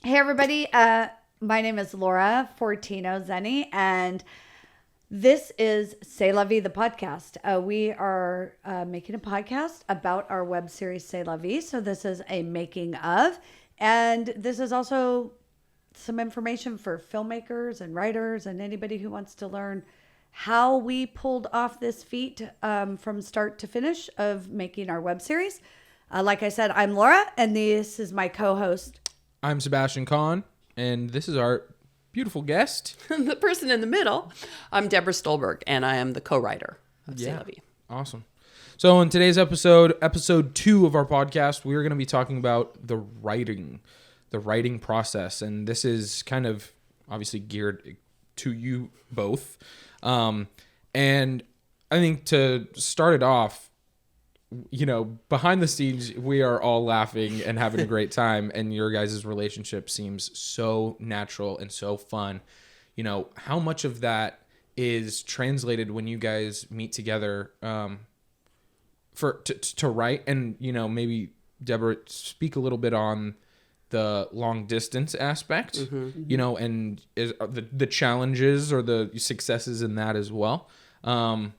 Hey, everybody. My name is Laura Fortino-Zeni, and this is C'est La Vie, the podcast. We are making a podcast about our web series, C'est La Vie. So this is a making of, and this is also some information for filmmakers and writers and anybody who wants to learn how we pulled off this feat from start to finish of making our web series. Like I said, I'm Laura, and this is my co-host. I'm Sebastian Khan, and this is our beautiful guest. The person in the middle. I'm Debra Stolberg, and I am the co-writer of C'est La Vie. Awesome. So in today's episode 2 of our podcast, we're going to be talking about the writing process. And this is kind of obviously geared to you both. And I think to start it off, you know, behind the scenes, we are all laughing and having a great time, and your guys' relationship seems so natural and so fun. You know, how much of that is translated when you guys meet together to write? And, you know, maybe, Deborah, speak a little bit on the long distance aspect, you know, and the challenges or the successes in that as well. Kind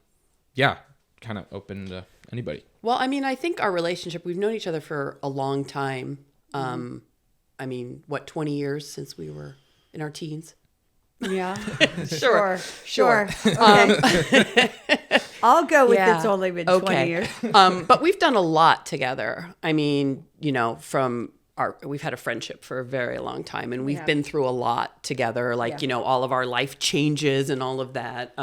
of open to anybody. Well, I mean, I think our relationship, we've known each other for a long time. I mean, 20 years since we were in our teens? Yeah. Sure. Okay. I'll go with it's only been 20 years. But we've done a lot together. I mean, you know, we've had a friendship for a very long time, and we've been through a lot together, you know, all of our life changes and all of that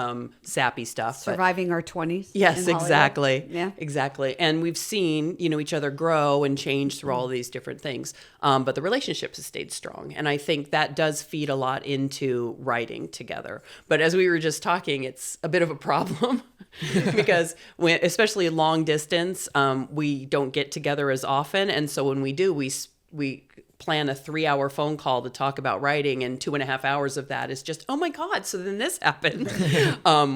sappy stuff. Surviving our 20s. Yes, exactly. Yeah. Exactly. And we've seen, you know, each other grow and change through all of these different things. But the relationships have stayed strong. And I think that does feed a lot into writing together. But as we were just talking, it's a bit of a problem because especially long distance, we don't get together as often. And so when we do, we plan a 3-hour phone call to talk about writing, and 2.5 hours of that is just, oh my God, so then this happened.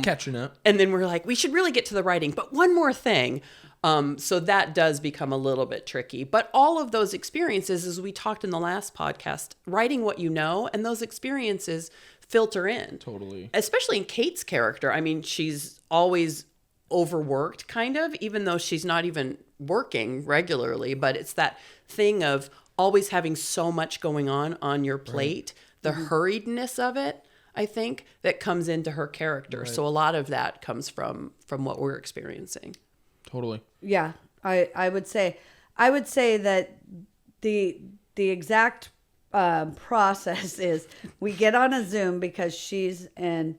Catching up. And then we're like, we should really get to the writing, but one more thing. So that does become a little bit tricky. But all of those experiences, as we talked in the last podcast, writing what you know, and those experiences filter in. Totally. Especially in Kate's character. I mean, she's always overworked, kind of, even though she's not even working regularly, but it's that thing of always having so much going on your plate, the hurriedness of it, I think, that comes into her character. Right. So a lot of that comes from what we're experiencing. Totally. Yeah, I would say that the exact process is we get on a Zoom because she's in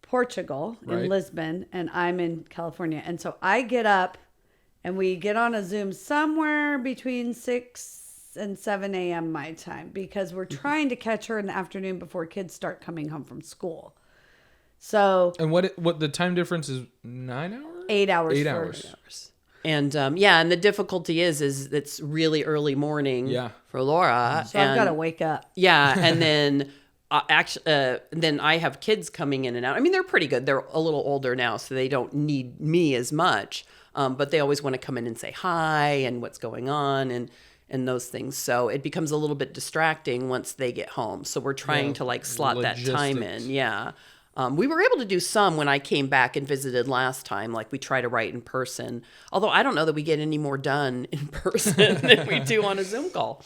Portugal, in Lisbon, and I'm in California. And so I get up and we get on a Zoom somewhere between 6 and 7 a.m. my time, because we're trying to catch her in the afternoon before kids start coming home from school. So, and what the time difference is? 9 hours? 8 hours. 8 hours. And and the difficulty is it's really early morning for Laura. So I've got to wake up. Yeah, and then then I have kids coming in and out. I mean, they're pretty good. They're a little older now, so they don't need me as much. But they always want to come in and say hi and what's going on and those things. So it becomes a little bit distracting once they get home. So we're trying to slot that time in. Yeah. We were able to do some when I came back and visited last time. Like, we try to write in person. Although I don't know that we get any more done in person than we do on a Zoom call.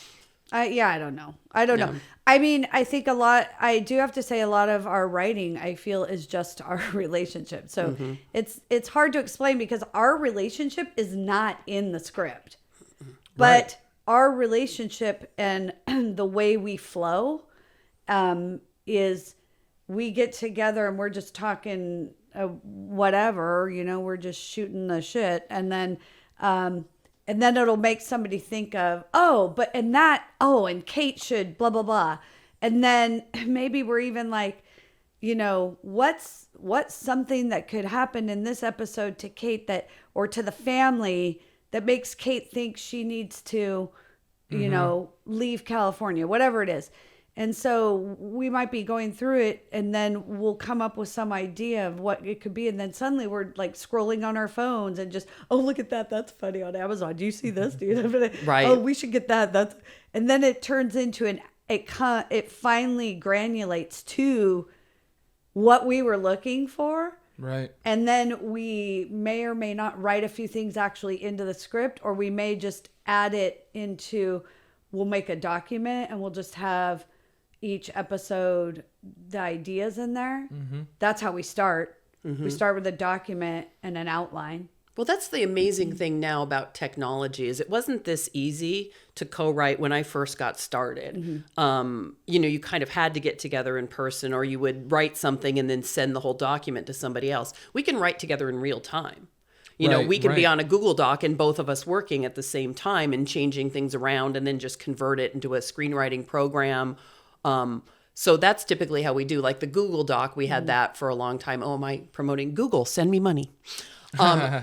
I don't know. I don't know. I mean, I think I do have to say a lot of our writing, I feel, is just our relationship. So it's hard to explain because our relationship is not in the script. But our relationship and the way we flow is we get together and we're just talking whatever, you know, we're just shooting the shit. And then it'll make somebody think of, and Kate should blah, blah, blah. And then maybe we're even like, you know, what's something that could happen in this episode to Kate or to the family that makes Kate think she needs to, you know, leave California, whatever it is. And so we might be going through it and then we'll come up with some idea of what it could be. And then suddenly we're like scrolling on our phones and just, oh, look at that. That's funny on Amazon. Do you see this? Do you know? Right. Oh, we should get that. And then it turns into it finally granulates to what we were looking for. Right. And then we may or may not write a few things actually into the script, or we may just add it into, we'll make a document and we'll just have each episode, the ideas in there. Mm-hmm. That's how we start. Mm-hmm. We start with a document and an outline. Well, that's the amazing thing now about technology is it wasn't this easy to co-write when I first got started. Mm-hmm. You kind of had to get together in person, or you would write something and then send the whole document to somebody else. We can write together in real time. We can be on a Google Doc and both of us working at the same time and changing things around and then just convert it into a screenwriting program. So that's typically how we do. Like the Google Doc, we had that for a long time. Oh, am I promoting Google? Send me money.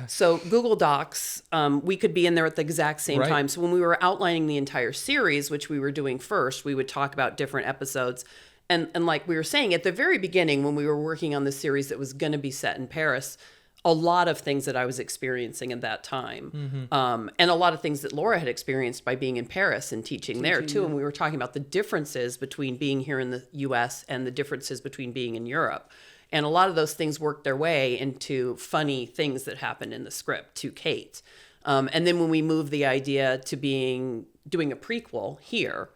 So Google Docs, we could be in there at the exact same time. So when we were outlining the entire series, which we were doing first, we would talk about different episodes. And like we were saying at the very beginning, when we were working on the series that was going to be set in Paris, a lot of things that I was experiencing at that time. Mm-hmm. And a lot of things that Laura had experienced by being in Paris and teaching there too. Yeah. And we were talking about the differences between being here in the US and the differences between being in Europe. And a lot of those things worked their way into funny things that happened in the script to Kate. And then when we moved the idea to doing a prequel here,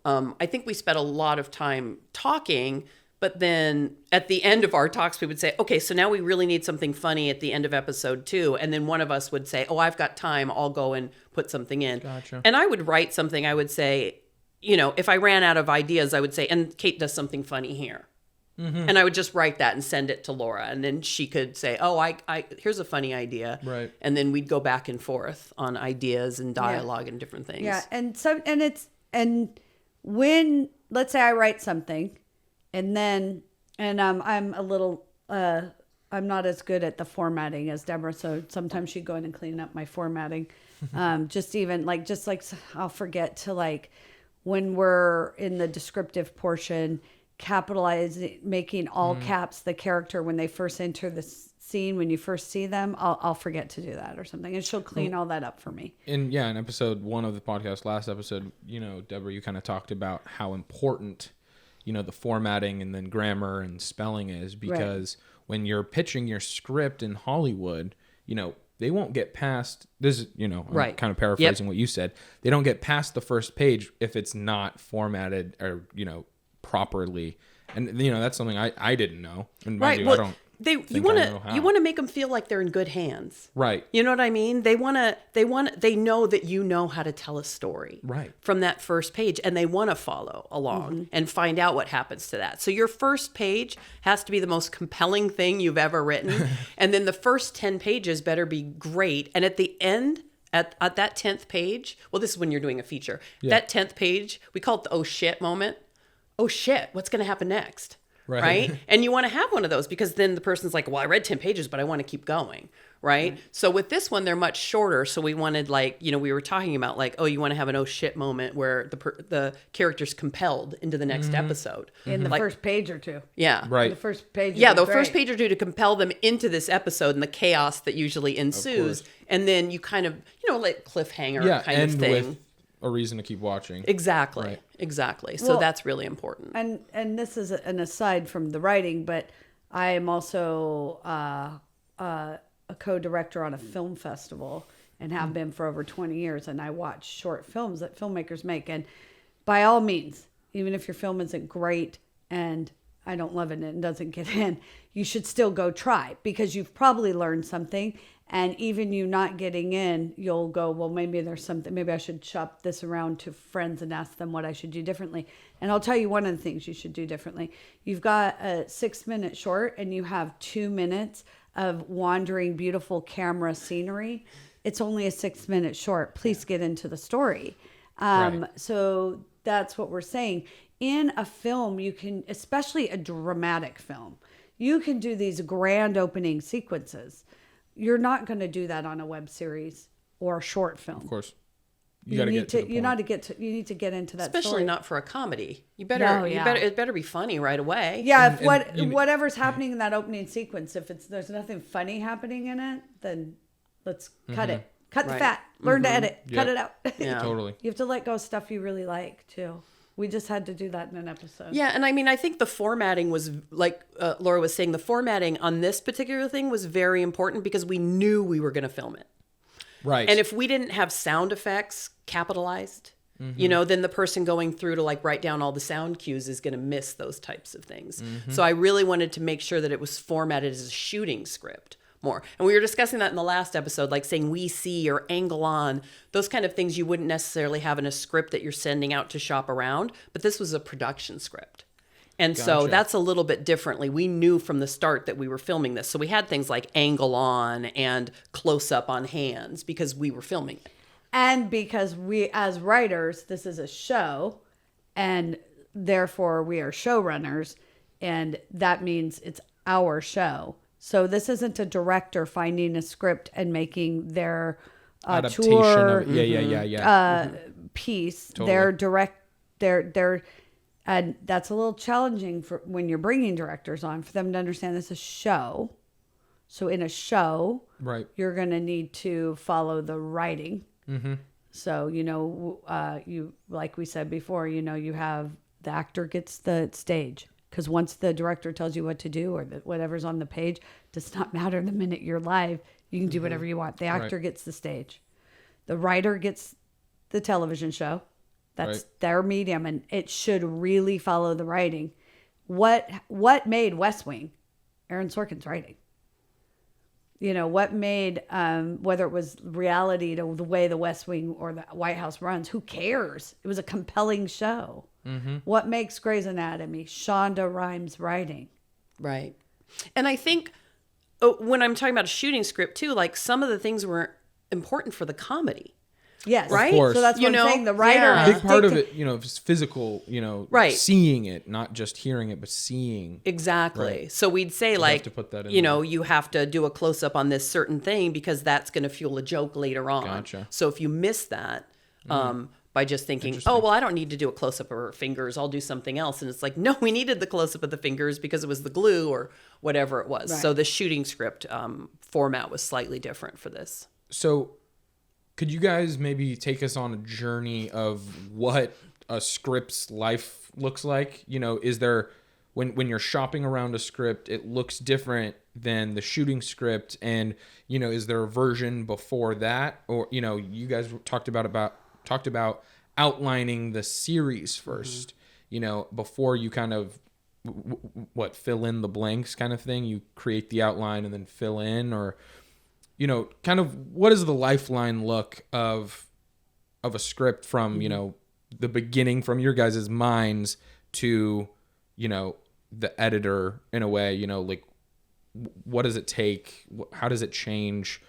I think we spent a lot of time talking, but then at the end of our talks, we would say, okay, so now we really need something funny at the end of episode 2. And then one of us would say, oh, I've got time. I'll go and put something in. Gotcha. And I would write something. I would say, if I ran out of ideas, I would say, and Kate does something funny here. Mm-hmm. And I would just write that and send it to Laura. And then she could say, oh, I here's a funny idea. Right. And then we'd go back and forth on ideas and dialogue and different things. Yeah. And when, let's say I write something and then, I'm a little, I'm not as good at the formatting as Deborah. So sometimes she'd go in and clean up my formatting. Just I'll forget to when we're in the descriptive portion, capitalizing, making all caps the character when they first enter the scene, when you first see them, I'll forget to do that or something, and she'll clean all that up for me. In episode 1 of the podcast, last episode, Deborah, you kind of talked about how important the formatting and then grammar and spelling is, because when you're pitching your script in Hollywood, they won't get past this. I'm kind of paraphrasing what you said. They don't get past the first page if it's not formatted or properly, and that's something I didn't know. And mind you, I don't. You want to make them feel like they're in good hands, right? You know what I mean? They know that you know how to tell a story, right, from that first page, and they want to follow along and find out what happens to that. So your first page has to be the most compelling thing you've ever written, and then the first 10 pages better be great. And at the end, at that 10th page, well, this is when you're doing a feature. Yeah. That 10th page, we call it the oh shit moment. Oh shit, what's going to happen next? Right? And you want to have one of those because then the person's like, well, I read 10 pages, but I want to keep going. Right? So with this one, they're much shorter. So we wanted we were talking about you want to have an oh shit moment where the character's compelled into the next episode. In the first page or two. Yeah. Right. The first page. Yeah, the first page or two to compel them into this episode and the chaos that usually ensues. And then you kind of, like cliffhanger kind of thing. With a reason to keep watching. Exactly. Right. Exactly. So that's really important. And this is an aside from the writing, but I am also a co-director on a film festival and have been for over 20 years. And I watch short films that filmmakers make. And by all means, even if your film isn't great and I don't love it and it doesn't get in, you should still go try, because you've probably learned something. And even you not getting in, you'll go, well, maybe there's something, maybe I should shop this around to friends and ask them what I should do differently. And I'll tell you one of the things you should do differently. You've got a 6-minute short and you have 2 minutes of wandering, beautiful camera scenery. It's only a 6-minute short. Please get into the story. So that's what we're saying. In a film, you can, especially a dramatic film, you can do these grand opening sequences. You're not going to do that on a web series or a short film. Of course. You need to get into that Especially story. Not for a comedy. It better be funny right away. Yeah, whatever's happening in that opening sequence, if there's nothing funny happening in it, then let's cut it. Cut the fat. Learn to edit. Cut it out. Yeah. Totally. You have to let go of stuff you really like too. We just had to do that in an episode. Yeah, and I mean, I think the formatting was, like Laura was saying, the formatting on this particular thing was very important because we knew we were going to film it. Right. And if we didn't have sound effects capitalized, then the person going through to like write down all the sound cues is going to miss those types of things. So I really wanted to make sure that it was formatted as a shooting script more. And we were discussing that in the last episode, like saying we see or angle on, those kind of things you wouldn't necessarily have in a script that you're sending out to shop around. But this was a production script. And so that's a little bit differently. We knew from the start that we were filming this. So we had things like angle on and close up on hands because we were filming it. And because we, as writers, this is a show, and therefore we are showrunners, and that means it's our show. So this isn't a director finding a script and making their adaptation tour of it. piece. Totally. They're and that's a little challenging for when you're bringing directors on, for them to understand this is a show. So in a show, Right. you're going to need to follow the writing. Mm-hmm. So, you, like we said before, you have the actor gets the stage. Because once the director tells you what to do, or whatever's on the page, does not matter the minute you're live. You can do whatever you want. The actor gets the stage. The writer gets the television show. That's their medium, and it should really follow the writing. What made West Wing? Aaron Sorkin's writing. What made, whether it was reality to the way the West Wing or the White House runs, who cares? It was a compelling show. Mm-hmm. What makes Grey's Anatomy? Shonda Rhimes' writing. Right. And I think when I'm talking about a shooting script too, like some of the things were important for the comedy. Yes. Right. Of course. So that's what I'm saying. The writer A has big part of it, is physical, Right. seeing it, not just hearing it, but seeing. Exactly. Right. So we'd say have to put that in you have to do a close up on this certain thing because that's going to fuel a joke later on. Gotcha. So if you miss that, by just thinking, oh, well, I don't need to do a close up of her fingers, I'll do something else. And it's like, no, we needed the close up of the fingers because it was the glue or whatever it was. Right. So the shooting script format was slightly different for this. So could you guys maybe take us on a journey of what a script's life looks like? Is there, when you're shopping around a script, it looks different than the shooting script, and is there a version before that, or you guys talked about outlining the series first, before you kind of fill in the blanks kind of thing. You create the outline and then fill in, or kind of what is the lifeline look of a script from, the beginning, from your guys' minds to, the editor in a way, like what does it take? How does it change?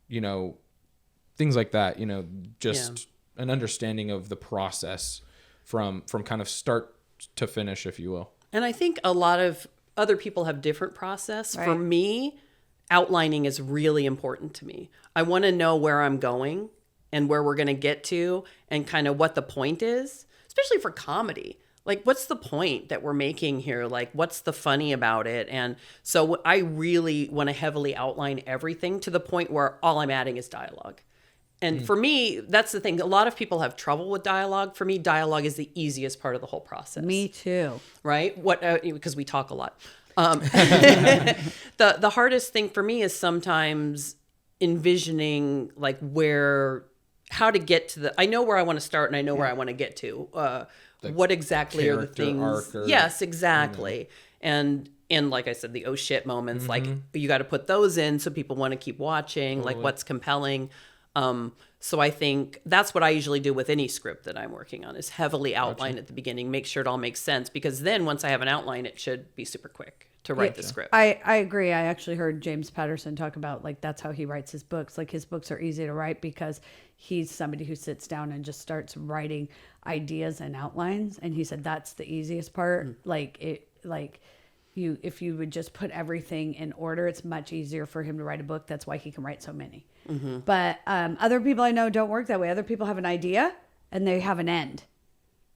Things like that, just an understanding of the process from kind of start to finish, if you will. And I think a lot of other people have different process. Right. For me, outlining is really important to me. I want to know where I'm going and where we're going to get to and kind of what the point is, especially for comedy. Like, what's the point that we're making here? Like, what's the funny about it? And so I really want to heavily outline everything to the point where all I'm adding is dialogue. And for me, that's the thing. A lot of people have trouble with dialogue. For me, dialogue is the easiest part of the whole process. Me too. Right? Because we talk a lot. The hardest thing for me is sometimes envisioning like how to get to I know where I want to start and I know where I want to get to. What exactly are the things? Yes, exactly. And like I said, the oh shit moments, like you got to put those in so people want to keep watching, like what's compelling. So I think that's what I usually do with any script that I'm working on, is heavily outline at the beginning, make sure it all makes sense, because then once I have an outline, it should be super quick to write the script. I agree. I actually heard James Patterson talk about like that's how he writes his books. Like his books are easy to write because he's somebody who sits down and just starts writing ideas and outlines. And he said that's the easiest part. If you would just put everything in order, it's much easier for him to write a book. That's why he can write so many. But other people I know don't work that way. Other people have an idea and they have an end.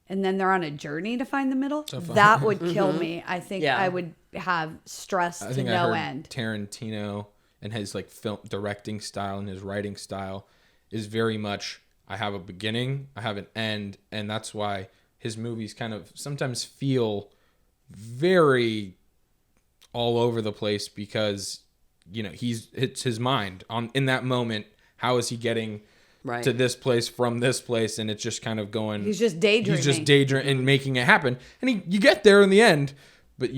And then they're on a journey to find the middle. That would kill me. I think I would have stress to no end. Tarantino and his like film directing style and his writing style is very much, I have a beginning, I have an end, and that's why his movies kind of sometimes feel very all over the place because, you know, it's his mind on in that moment. How is he getting to this place from this place? And it's just kind of going. He's just daydreaming. And making it happen. And you get there in the end, but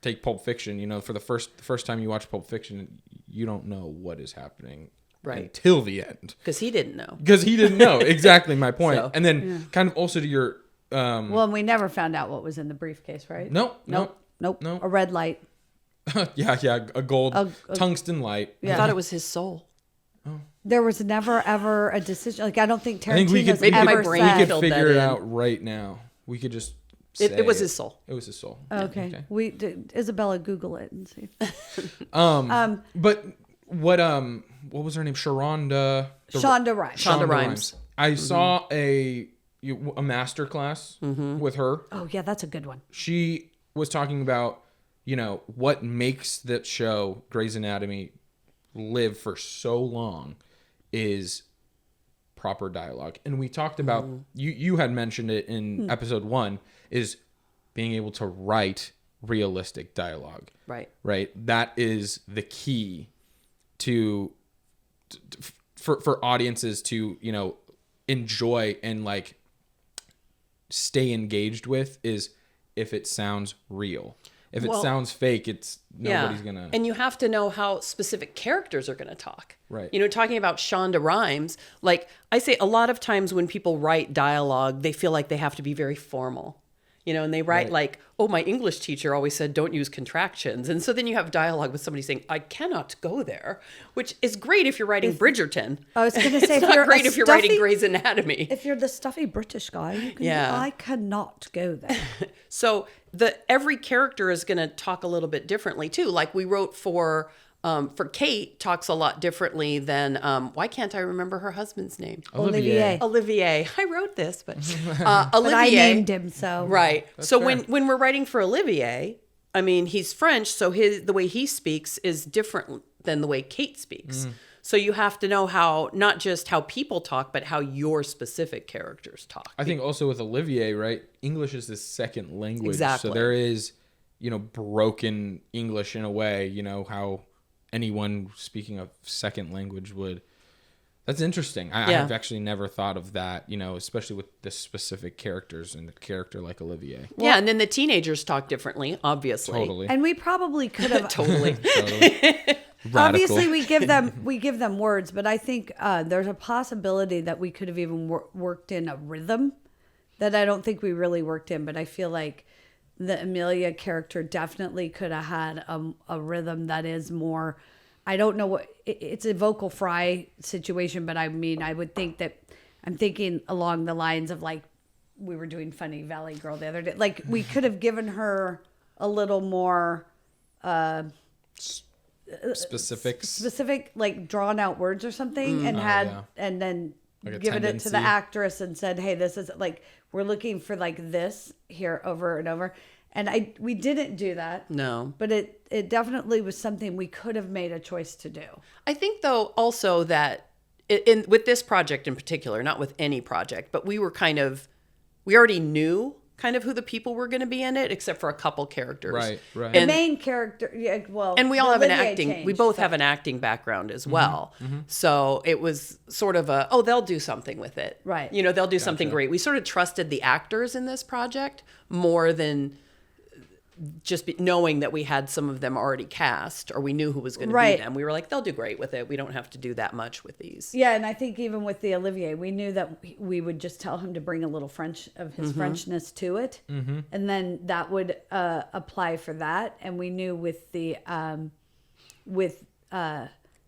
take Pulp Fiction. You know, for the first time you watch Pulp Fiction, you don't know what is happening until the end because he didn't know. Exactly my point. So, and then kind of also to your. Well, and we never found out what was in the briefcase, right? Nope. A red light. yeah, a gold tungsten light. Yeah. I thought it was his soul. Oh. There was never ever a decision. Like I don't think Tarantino's we could figure it out right now. We could just. It was his soul. It was his soul. Okay. Isabella, Google it and see. But what was her name? Shonda Rhimes. I saw a master class with her. Oh yeah, that's a good one. She was talking about, you know, what makes that show Grey's Anatomy live for so long is proper dialogue. And we talked about you had mentioned it in episode 1 is being able to write realistic dialogue. Right. That is the key for audiences to, you know, enjoy and like stay engaged with is if it sounds real. If it sounds fake, nobody's gonna. And you have to know how specific characters are gonna talk. Right. You know, talking about Shonda Rhimes, like I say, a lot of times when people write dialogue, they feel like they have to be very formal. You know, and they write like, oh, my English teacher always said, don't use contractions. And so then you have dialogue with somebody saying, I cannot go there, which is great if you're writing Bridgerton. I was going to say, it's not great if you're writing Grey's Anatomy. If you're the stuffy British guy, you can I cannot go there. So every character is going to talk a little bit differently too. Like we wrote for Kate talks a lot differently than, why can't I remember her husband's name? Olivier. I wrote this, but Olivier. But I named him, so. Right. That's so fair. when we're writing for Olivier, I mean, he's French, so the way he speaks is different than the way Kate speaks. So you have to know not just how people talk, but how your specific characters talk. I think also with Olivier, right? English is his second language. Exactly. So there is, you know, broken English in a way, you know, how anyone speaking a second language would. That's interesting. I have actually never thought of that, you know, especially with the specific characters and a character like Olivier. Yeah, and then the teenagers talk differently, obviously. Totally. And we probably could have totally. Obviously, we give them words, but I think there's a possibility that we could have even worked in a rhythm that I don't think we really worked in. But I feel like the Amelia character definitely could have had a rhythm that is more. I don't know what it's a vocal fry situation, but I mean, I would think that I'm thinking along the lines of like we were doing Funny Valley Girl the other day. Like we could have given her a little more. Specific like drawn out words or something and then like given it to the actress and said, hey, this is like we're looking for like this here over and over, and we didn't do that. No, but it definitely was something we could have made a choice to do. I think though also that with this project in particular, not with any project, but we already knew kind of who the people were going to be in it, except for a couple characters. Right. The main character, and we all have we both have an acting background as well. So it was sort of they'll do something with it. Right. You know, they'll do something great. We sort of trusted the actors in this project more than just knowing that we had some of them already cast or we knew who was going to be them. We were like, they'll do great with it. We don't have to do that much with these. Yeah, and I think even with the Olivier, we knew that we would just tell him to bring a little French of his Frenchness to it. And then that would apply for that. And we knew with the, well,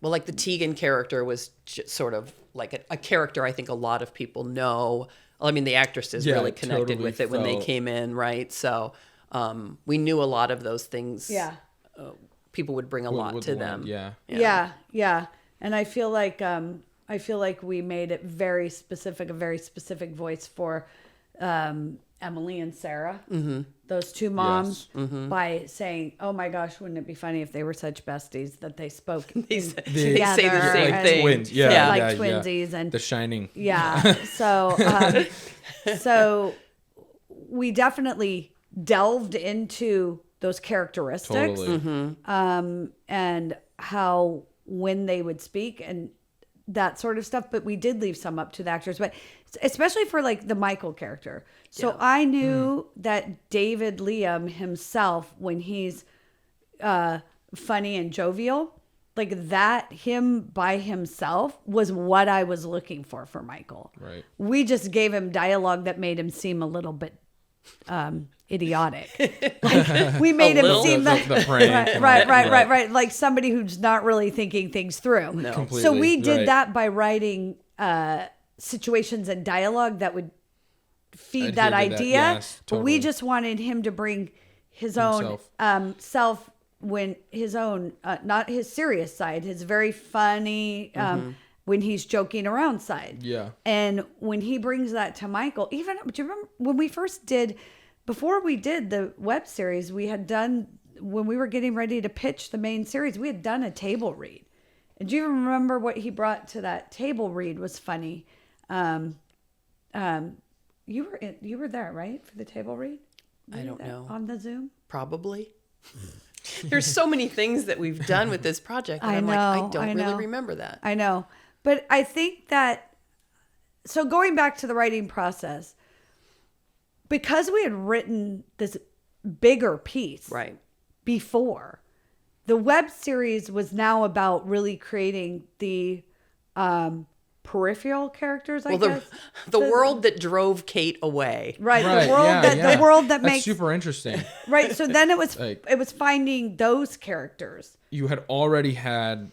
like the Tegan character was just sort of like a character I think a lot of people know. I mean, the actresses really connected with it when they came in, right? So... we knew a lot of those things. Yeah. People would bring a lot to them. Yeah. And I feel like we made it a very specific voice for Emily and Sarah, those two moms, by saying, "Oh my gosh, wouldn't it be funny if they were such besties that they spoke they say together the same and, thing, like twinsies and The Shining." Yeah. So we definitely delved into those characteristics, Totally. and how when they would speak and that sort of stuff. But we did leave some up to the actors, but especially for like the Michael character. So I knew that David Liam himself, when he's funny and jovial, like that, him by himself was what I was looking for Michael. Right. We just gave him dialogue that made him seem a little bit idiotic. Like, we made him seem like the prank. right. Like somebody who's not really thinking things through. No. Completely, So we did right. that by writing situations and dialogue that would feed that Adhere to that, idea. yes, But we totally. just wanted him to bring his own self, when his own, not his serious side, his very funny, when he's joking around side. Yeah. And when he brings that to Michael, even, do you remember when we first did, before we did the web series, we had done, when we were getting ready to pitch the main series, we had done a table read. And do you even remember what he brought to that table read was funny? You were there, right, for the table read? I don't know. On the Zoom? Probably. There's so many things that we've done with this project. And I don't really remember that. I know. But I think that, so going back to the writing process, because we had written this bigger piece Right. before, the web series was now about really creating the peripheral characters, I guess. The world that drove Kate away. Right, Right, the world yeah. the world that That's makes super interesting. right. So then it was Like- it was finding those characters. You had already had,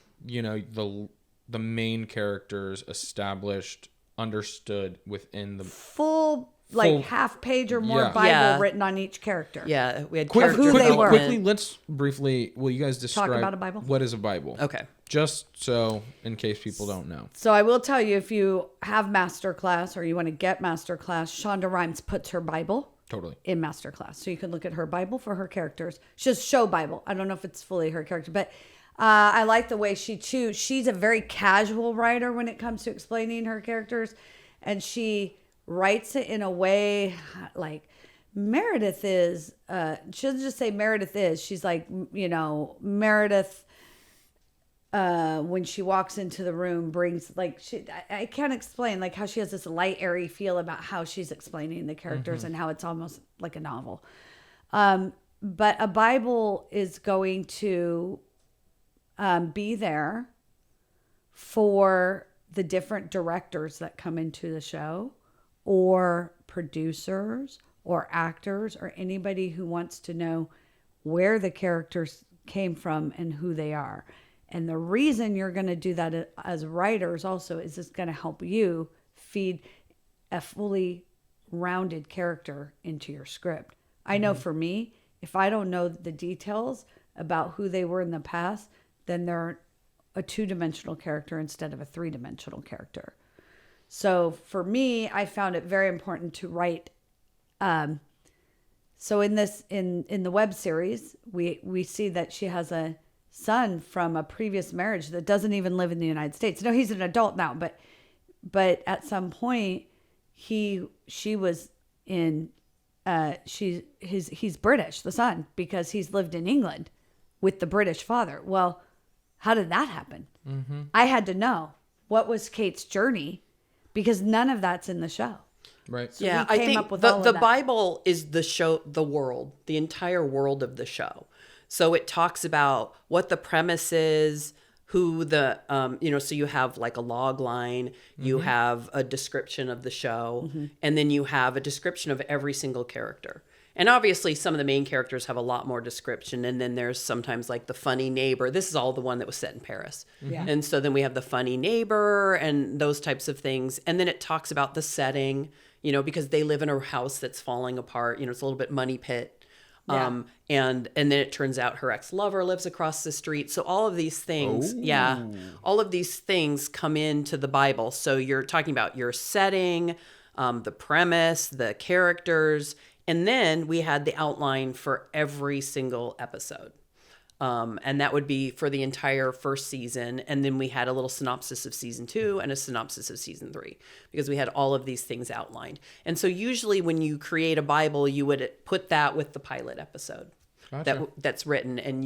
the main characters established, understood within the Full Full- half page or more Yeah. Bible Yeah. written on each character. Yeah, we had Quick- character who they were. Quickly, let's briefly. Will you guys describe about a Bible? What is a Bible? Okay. Just so in case people don't know. So I will tell you, if you have Masterclass or you want to get Masterclass, Shonda Rhimes puts her Bible Totally. in Masterclass. So you can look at her Bible for her characters. She just show Bible. I don't know if it's fully her character, but I like the way she's a very casual writer when it comes to explaining her characters. And she writes it in a way like Meredith is, she doesn't just say Meredith is. She's like, Meredith, when she walks into the room brings I can't explain like how she has this light airy feel about how she's explaining the characters and how it's almost like a novel. But a Bible is going to be there for the different directors that come into the show, or producers or actors, or anybody who wants to know where the characters came from and who they are. And the reason you're going to do that as writers also is it's going to help you feed a fully rounded character into your script. I know for me, if I don't know the details about who they were in the past, then they're a 2-dimensional character instead of a 3-dimensional character. So for me, I found it very important to write. So in the web series, we see that she has a son from a previous marriage that doesn't even live in the United States. No, he's an adult now, but at some point she was in he's British, the son, because he's lived in England with the British father. Well, how did that happen? Mm-hmm. I had to know what was Kate's journey, because none of that's in the show. Right. So Yeah, we I came think up with all of the that. Bible is the show, the world, the entire world of the show. So it talks about what the premise is, who the, so you have like a log line, you have a description of the show, and then you have a description of every single character. And obviously some of the main characters have a lot more description. And then there's sometimes like the funny neighbor. This is all the one that was set in Paris. Yeah. And so then we have the funny neighbor and those types of things. And then it talks about the setting, because they live in a house that's falling apart. It's a little bit money pit. Yeah. And then it turns out her ex-lover lives across the street. So all of these things, all of these things come into the Bible. So you're talking about your setting, the premise, the characters, and then we had the outline for every single episode. And that would be for the entire first season. And then we had a little synopsis of season 2 and a synopsis of season 3 because we had all of these things outlined. And so usually when you create a Bible, you would put that with the pilot episode. Gotcha. That's written, and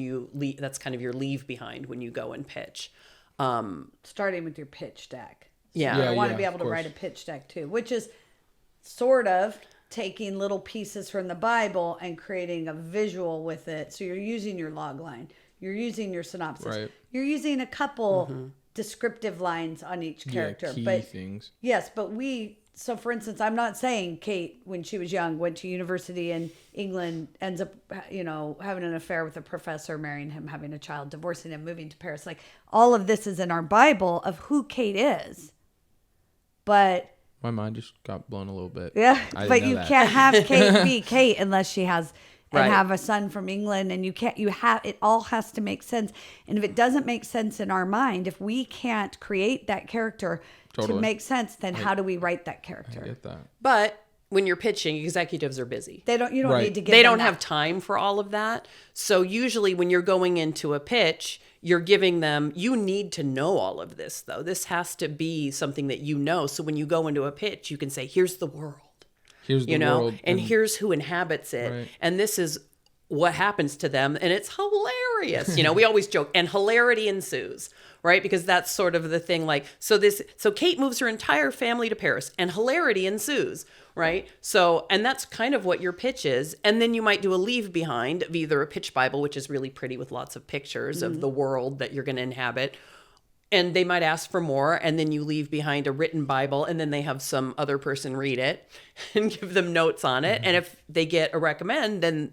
that's kind of your leave behind when you go and pitch. Starting with your pitch deck. So Yeah. I want to be of able to course. write a pitch deck too, which is sort of taking little pieces from the Bible and creating a visual with it. So you're using your log line, you're using your synopsis, Right. you're using a couple descriptive lines on each character. key but things. yes, but so for instance, I'm not saying Kate, when she was young, went to university in England, ends up, having an affair with a professor, marrying him, having a child, divorcing him, moving to Paris. Like, all of this is in our Bible of who Kate is. But My mind just got blown a little bit. yeah, I didn't but know you that. can't have Kate be Kate unless she has and Right. have a son from England, and it all has to make sense. And if it doesn't make sense in our mind, if we can't create that character Totally. to make sense, then how do we write that I character? get that. But when you're pitching, executives are busy. You don't Right. need to give They them don't that. have time for all of that. So usually when you're going into a pitch, you're giving them, you need to know all of this though. This has to be something that you know. So when you go into a pitch, you can say, here's the world, Here's the world. and here's who inhabits it. Right. And this is what happens to them. And it's hilarious. We always joke, and hilarity ensues, right? Because that's sort of the thing. Like, so Kate moves her entire family to Paris and hilarity ensues, right? So, and that's kind of what your pitch is. And then you might do a leave behind of either a pitch Bible, which is really pretty with lots of pictures of the world that you're going to inhabit. And they might ask for more, and then you leave behind a written Bible, and then they have some other person read it and give them notes on it. And if they get a recommend, then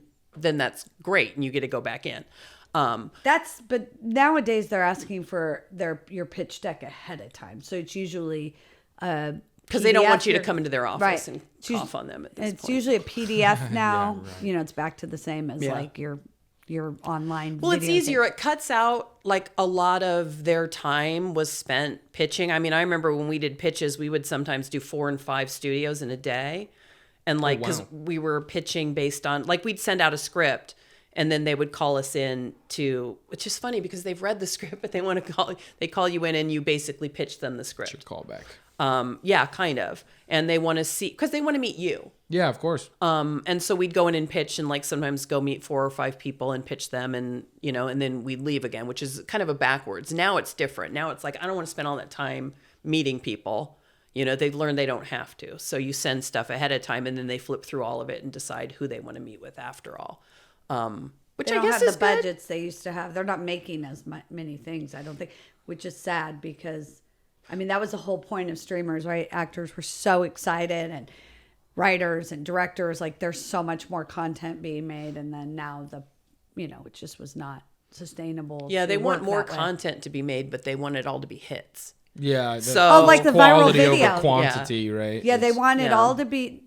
that's great, and you get to go back in. But nowadays they're asking for your pitch deck ahead of time. So it's usually Because they don't want you to come into their office and cough on them at this It's point. usually a PDF now. Yeah, right. It's back to the same as Yeah. like your online. Well, it's video easier. thing. It cuts out like a lot of their time was spent pitching. I mean, I remember when we did pitches, we would sometimes do 4 and 5 studios in a day. And like, because wow. we were pitching based on, like, we'd send out a script and then they would call us in to, which is funny because they've read the script, but they call you in and you basically pitch them the script. Should call back. Yeah, kind of. And they want to see, because they want to meet you. Yeah, of course. And so we'd go in and pitch and like sometimes go meet 4 or 5 people and pitch them and, and then we'd leave again, which is kind of a backwards. Now it's different. Now it's like, I don't want to spend all that time meeting people. They've learned they don't have to. So you send stuff ahead of time and then they flip through all of it and decide who they want to meet with after all. Which They I don't guess have is the good. budgets they used to have. They're not making as many things, I don't think, which is sad because, I mean, that was the whole point of streamers, right? Actors were so excited and writers and directors, like there's so much more content being made. And then now it just was not sustainable. Yeah, to they want work more that way. content to be made, but they want it all to be hits. Yeah. So- Oh, like the viral quality video. over quantity, right? Yeah, they want it Yeah. all to be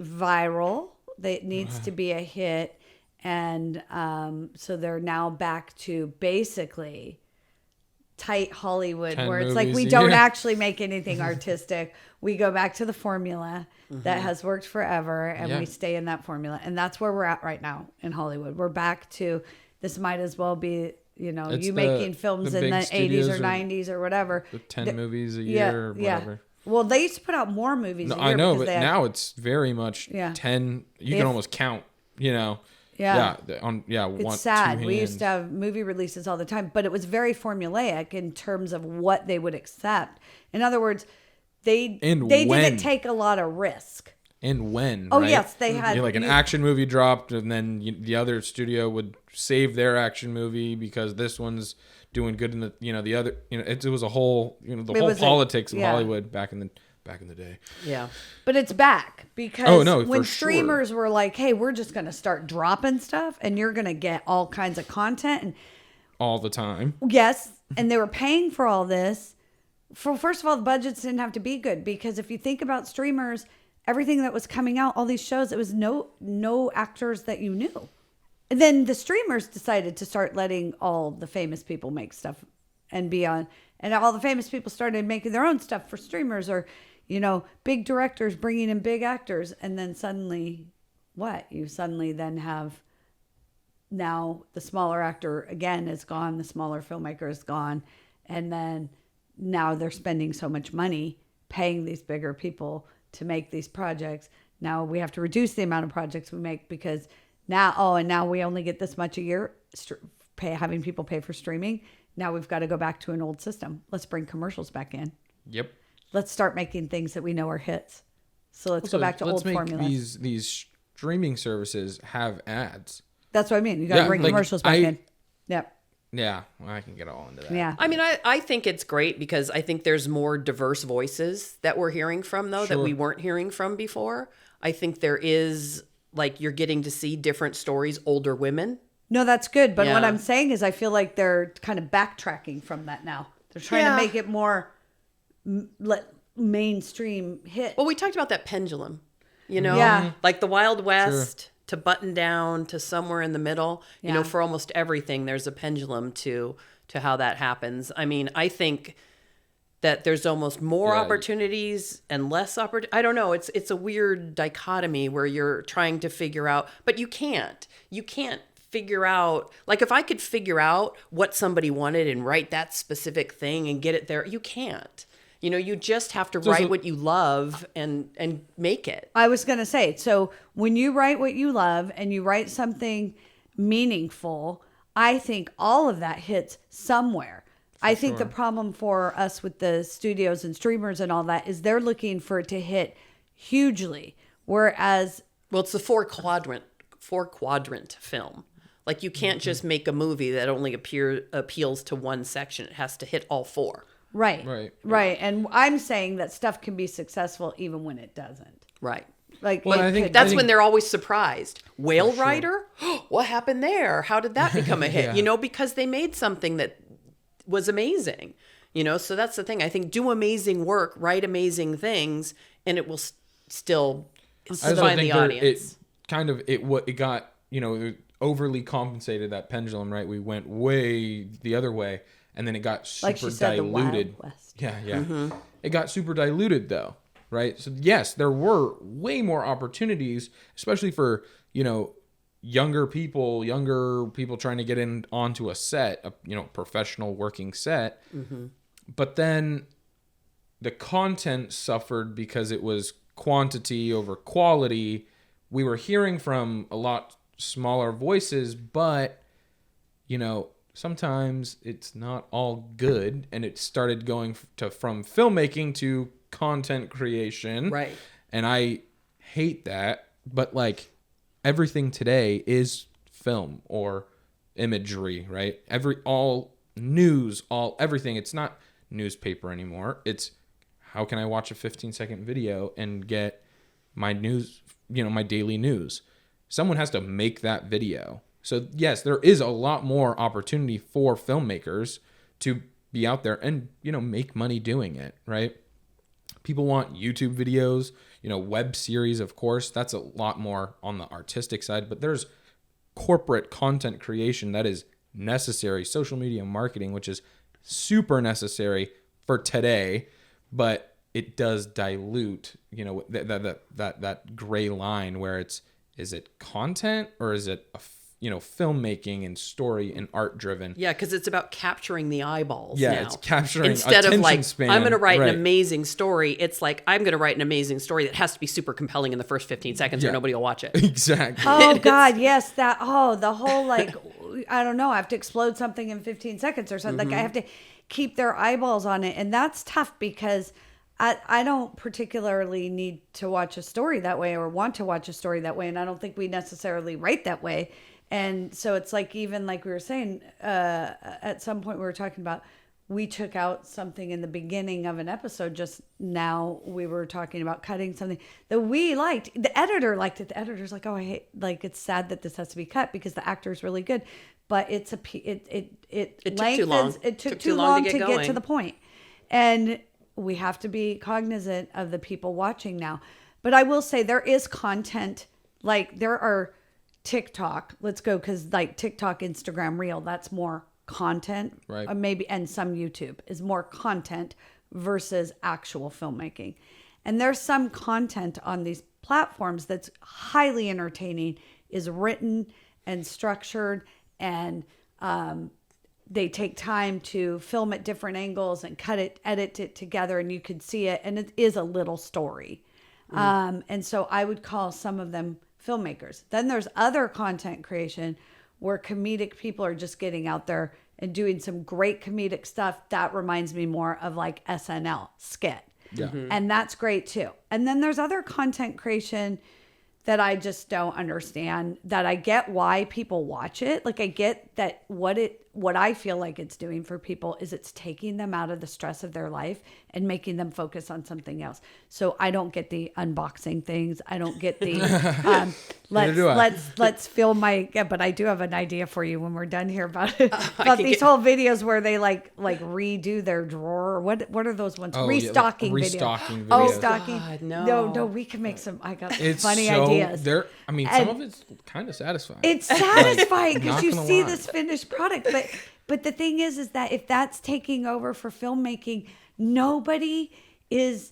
viral. It needs to be a hit, and so they're now back to basically tight Hollywood, 10 where it's like we movies a don't year. actually make anything artistic. We go back to the formula that has worked forever, and Yeah. we stay in that formula, and that's where we're at right now in Hollywood. We're back to this. Might as well be. It's Making films the in big the 80s or studios 90s or whatever. The 10 movies a year or whatever. Well, they used to put out more movies. No, a year I know, because but they had- now it's very much 10. You can almost count, Yeah. one, It's sad. 2 We hands. used to have movie releases all the time, but it was very formulaic in terms of what they would accept. In other words, they And didn't when. take a lot of risk. And when? Oh, right? yes, they had- Like an action movie dropped, and then the other studio would save their action movie because this one's doing good in the other. It was a whole the whole was politics of yeah. Hollywood back in the day. Yeah. But it's back because when for sure. streamers were like, "Hey, we're just going to start dropping stuff, and you're going to get all kinds of content," and All the time. yes, and they were paying for all this. First of all, the budgets didn't have to be good because if you think about streamers, everything that was coming out, all these shows, it was no actors that you knew. And then the streamers decided to start letting all the famous people make stuff and be on, and all the famous people started making their own stuff for streamers, or big directors bringing in big actors, and then suddenly, what? You suddenly then have now the smaller actor again is gone, the smaller filmmaker is gone, and then now they're spending so much money paying these bigger people to make these projects. Now we have to reduce the amount of projects we make because now we only get this much a year, having people pay for streaming. Now we've got to go back to an old let's bring commercials back in. Yep. Let's start making things that we know are hits. So let's go back to old formulas. Let's make these streaming services have ads. That's what I mean. You got to bring commercials back in. Yep. Yeah, I can get all into that. Yeah. I mean, I think it's great because I think there's more diverse voices that we're hearing from, though, that we weren't hearing from before. I think there is, like, you're getting to see different stories, older women. No, that's good. But what I'm saying is I feel like they're kind of backtracking from that now. They're trying to make it more mainstream hit. Well, we talked about that pendulum, you know? Yeah. Like the Wild West to Button Down to somewhere in the middle. Yeah. You know, for almost everything, there's a pendulum to how that happens. I mean, I think that there's almost more opportunities and less opportunities. I don't know. It's a weird dichotomy where you're trying to figure out, but you can't figure out, like if I could figure out what somebody wanted and write that specific thing and get it there, you can't. You know, you just have to write what you love and make it. I was going to say, so when you write what you love and you write something meaningful, I think all of that hits somewhere. I think the problem for us with the studios and streamers and all that is they're looking for it to hit hugely. Whereas... Well, it's the four quadrant film. Like you can't just make a movie that only appeals to one section. It has to hit all four. Right. And I'm saying that stuff can be successful even when it doesn't. Right. Like, well, I think when they're always surprised. Whale Rider? What happened there? How did that become a hit? You know, because they made something that was amazing. You know, so that's the thing. I think do amazing work, write amazing things, and it will still find the audience. It got, you know, overly compensated, that pendulum, right? We went way the other way. And then it got super like she said, diluted. The Wild West. Yeah. Mm-hmm. It got super diluted though, right? So yes, there were way more opportunities, especially for, you know, younger people trying to get in onto a set, a, you know, professional working set. Mm-hmm. But then the content suffered because it was quantity over quality. We were hearing from a lot smaller voices, but, you know, sometimes it's not all good, and it started going from filmmaking to content creation. Right. And I hate that, but like everything today is film or imagery, right? All news, everything. It's not newspaper anymore. It's how can I watch a 15-second video and get my news, you know, my daily news. Someone has to make that video. So yes, there is a lot more opportunity for filmmakers to be out there and, you know, make money doing it, right? People want YouTube videos, you know, web series, of course. That's a lot more on the artistic side, but there's corporate content creation that is necessary, social media marketing, which is super necessary for today, but it does dilute, you know, that gray line where is it content or is it you know, filmmaking and story and art driven. Yeah, because it's about capturing the eyeballs now. It's capturing instead of like, span. I'm going to write an amazing story. It's like, I'm going to write an amazing story that has to be super compelling in the first 15 seconds or nobody will watch it. Exactly. Oh, God, yes. The whole like, I don't know, I have to explode something in 15 seconds or something. Like I have to keep their eyeballs on it. And that's tough because I don't particularly need to watch a story that way or want to watch a story that way. And I don't think we necessarily write that way. And so it's like, even like we were saying, at some point we were talking about, we took out something in the beginning of an episode. Just now we were talking about cutting something that we liked. The editor liked it. The editor's like, oh, I hate, like, it's sad that this has to be cut because the actor is really good, but it took too long. It took too long to get to the point. And we have to be cognizant of the people watching now. But I will say there is content, like there are TikTok, let's go, because like TikTok, Instagram Reel, that's more content, right? Maybe, and some YouTube is more content versus actual filmmaking. And there's some content on these platforms that's highly entertaining, is written and structured, and they take time to film at different angles and edit it together, and you could see it, and it is a little story. And so I would call some of them filmmakers. Then there's other content creation where comedic people are just getting out there and doing some great comedic stuff. That reminds me more of like SNL skit. Yeah. And that's great too. And then there's other content creation that I just don't understand, that I get why people watch it. Like I get that what I feel like it's doing for people is it's taking them out of the stress of their life and making them focus on something else. So I don't get the unboxing things. I don't get the let's film but I do have an idea for you when we're done here about these whole videos where they like redo their drawer. What are those ones? Restocking videos. Oh, restocking. God, no, we can make some. I got it's funny so, ideas. Some of it's kind of satisfying. It's satisfying because you see lie. this finished product. But the thing is that if that's taking over for filmmaking, nobody is.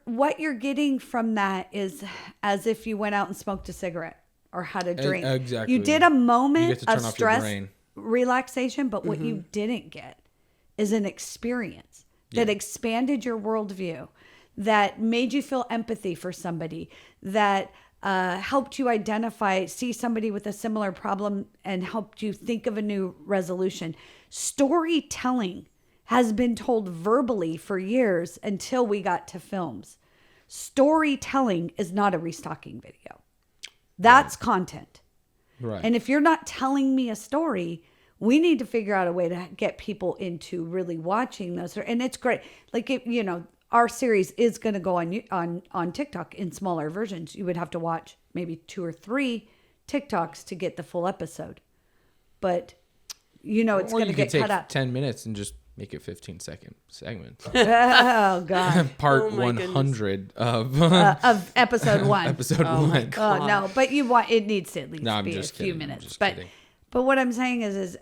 What you're getting from that is as if you went out and smoked a cigarette or had a drink. Exactly. You did a moment of stress relaxation, but what you didn't get is an experience that expanded your worldview, that made you feel empathy for somebody, that helped you see somebody with a similar problem and helped you think of a new resolution. Storytelling has been told verbally for years until we got to films. Storytelling is not a restocking video. That's content. Right. And if you're not telling me a story, we need to figure out a way to get people into really watching those. And it's great. Like, our series is going to go on TikTok in smaller versions. You would have to watch maybe 2 or 3 TikToks to get the full episode. But, it's going to get cut out. 10 minutes and just make it 15-second segments. Oh, God. Part 100 of episode 1. Episode 1. Oh, no. But it needs to at least be a few minutes. But what I'm saying is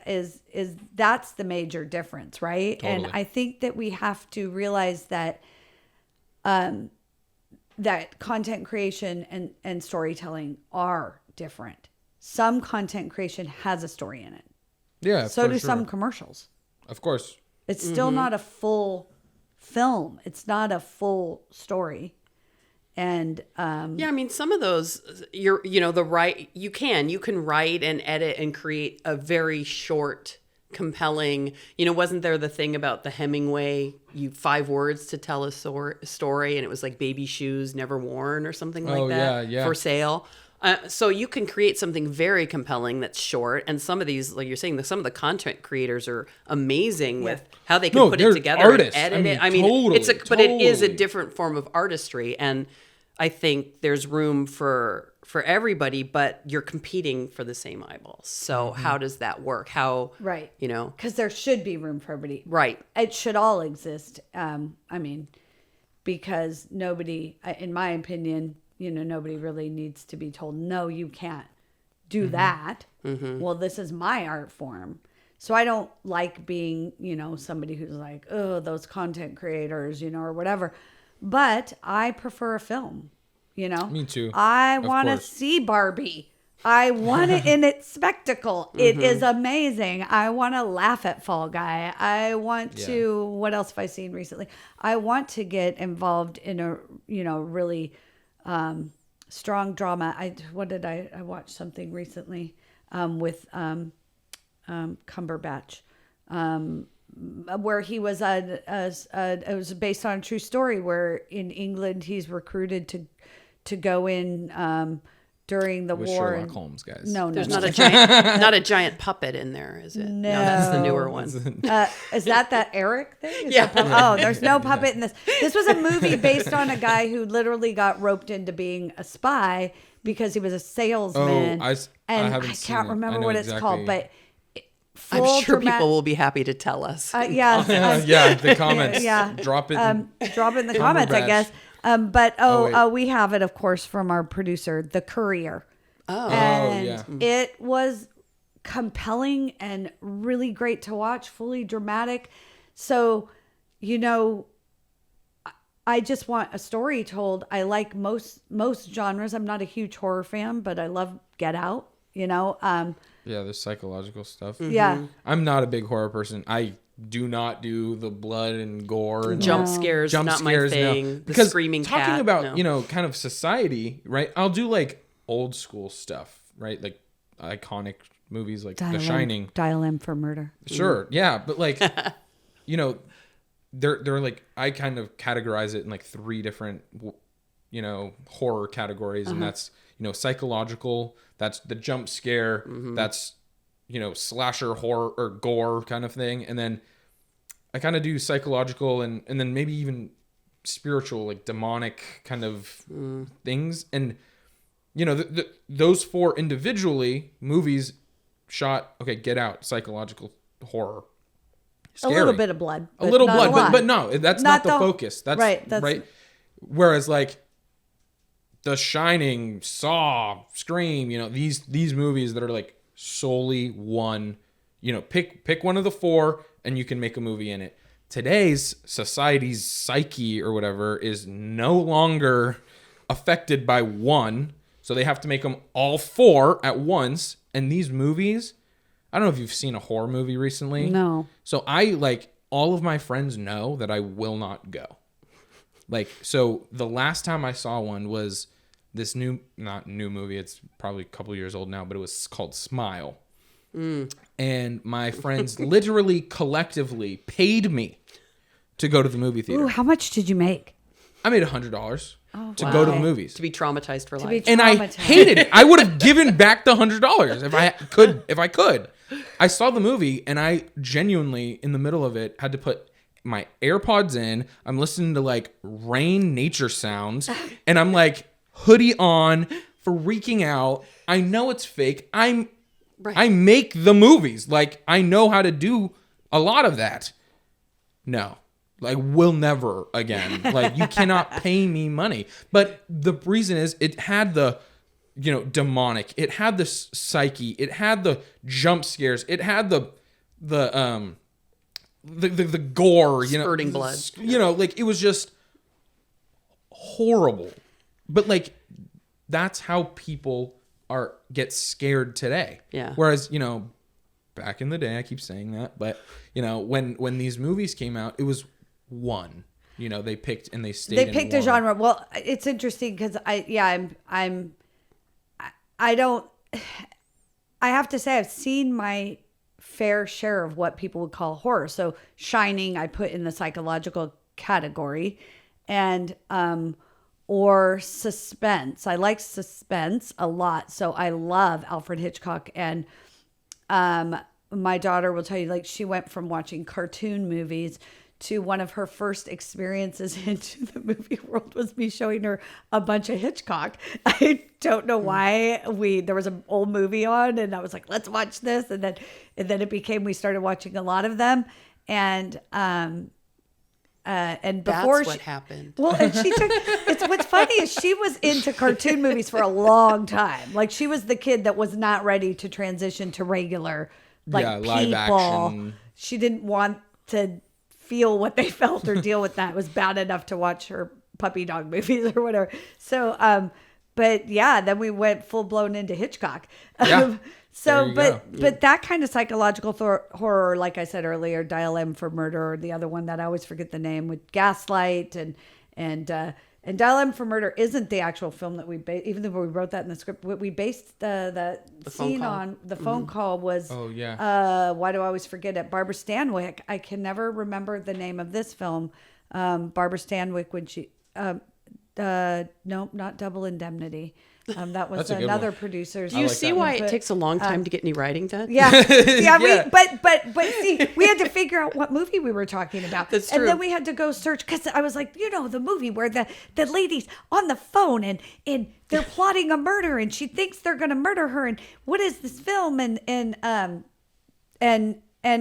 that's the major difference, right? Totally. And I think that we have to realize that that content creation and storytelling are different. Some content creation has a story in it. Yeah. So do some commercials. Of course. It's still not a full film. It's not a full story. And some of those you can write and edit and create a very short, compelling, wasn't there the thing about the Hemingway, 5 words to tell a story, and it was like baby shoes never worn or something like that for sale. So you can create something very compelling that's short, and some of these, like you're saying, some of the content creators are amazing with how they can put it together artists. and edit it. Totally, but it is a different form of artistry, and I think there's room for everybody, but you're competing for the same eyeballs. So how does that work? How right? Because there should be room for everybody. Right. It should all exist. Because nobody, in my opinion, nobody really needs to be told, no, you can't do that. Well, this is my art form. So I don't like being, somebody who's like, oh, those content creators, or whatever. But I prefer a film, Me too. I want to see Barbie. I want it in its spectacle. It is amazing. I want to laugh at Fall Guy. I want to, what else have I seen recently? I want to get involved in a, really strong drama. I watched something recently with Cumberbatch. Where he was it was based on a true story where in England he's recruited to go in during the war. Sherlock Holmes, guys. No, there's not a giant puppet in there, is it? No, that's the newer one. Is that Eric thing? Yeah. There's no puppet in this. This was a movie based on a guy who literally got roped into being a spy because he was a salesman. I can't remember what it's called, but. I'm sure people will be happy to tell us. The comments. Drop it. Drop it in the comments, I guess. We have it, of course, from our producer, The Courier. It was compelling and really great to watch, fully dramatic. So, I just want a story told. I like most genres. I'm not a huge horror fan, but I love Get Out. you know? Yeah, the psychological stuff. Yeah. I'm not a big horror person. I do not do the blood and gore and Jump scares, not my thing. No. The Because screaming talking cat, about, no. you know, kind of society, right? I'll do like old school stuff, right? Like iconic movies like The Shining. Dial M for Murder. Sure. Yeah. But like, you know, they're like, I kind of categorize it in like 3 different, you know, horror categories. And that's, you know, psychological, that's the jump scare, that's, you know, slasher horror or gore kind of thing. And then I kind of do psychological and then maybe even spiritual, like demonic kind of things. And, you know, those 4 individually movies shot, okay, Get Out, psychological horror. Scary. A little bit of blood. A little blood, but no, that's not the focus. That's right. Whereas like The Shining, Saw, Scream, you know, these movies that are like solely one, you know, pick one of the 4 and you can make a movie in it. Today's society's psyche or whatever is no longer affected by one, so they have to make them all 4 at once. And these movies, I don't know if you've seen a horror movie recently. No. So I like all of my friends know that I will not go. Like, so the last time I saw one was this not new movie. It's probably a couple years old now, but it was called Smile. And my friends literally collectively paid me to go to the movie theater. Ooh, how much did you make? I made $100 to go to the movies. To be traumatized for life. And I hated it. I would have given back the $100 if I could. I saw the movie and I genuinely, in the middle of it, had to put my AirPods in. I'm listening to like rain nature sounds and I'm like hoodie on, freaking out. I know it's fake. I make the movies. Like, I know how to do a lot of that. No. Like, will never again. Like, you cannot pay me money. But the reason is it had the, you know, demonic. It had the psyche. It had the jump scares. It had the gore, you know. Spurting blood. You know, like, it was just horrible. But, like, that's how people get scared today. Yeah. Whereas, you know, back in the day, I keep saying that, but you know, when these movies came out, it was one. You know, they picked and they stayed. They picked a genre. Well, it's interesting because I have to say I've seen my fair share of what people would call horror. So Shining, I put in the psychological category, and or suspense. I like suspense a lot. So I love Alfred Hitchcock. And my daughter will tell you, like, she went from watching cartoon movies to one of her first experiences into the movie world was me showing her a bunch of Hitchcock. I don't know why there was an old movie on and I was like, let's watch this. And then it became, we started watching a lot of them. And before that's what happened. Well, and what's funny is she was into cartoon movies for a long time. Like, she was the kid that was not ready to transition to regular, like, live people. action. She didn't want to feel what they felt or deal with that. It was bad enough to watch her puppy dog movies or whatever. So, but yeah, then we went full blown into Hitchcock. Yeah. So, but that kind of psychological horror, like I said earlier, Dial M for Murder, or the other one that I always forget the name, with Gaslight and Dial M for Murder isn't the actual film that we based, even though we wrote that in the script. What we based the scene on, the phone call was, why do I always forget it? Barbara Stanwyck. I can never remember the name of this film. Barbara Stanwyck, when she, no, not Double Indemnity. That was another producer's. Do you see why it takes a long time to get any writing done? Yeah. But see, we had to figure out what movie we were talking about. That's true. And then we had to go search, because I was like, you know, the movie where the lady's on the phone and they're plotting a murder and she thinks they're going to murder her. And what is this film? And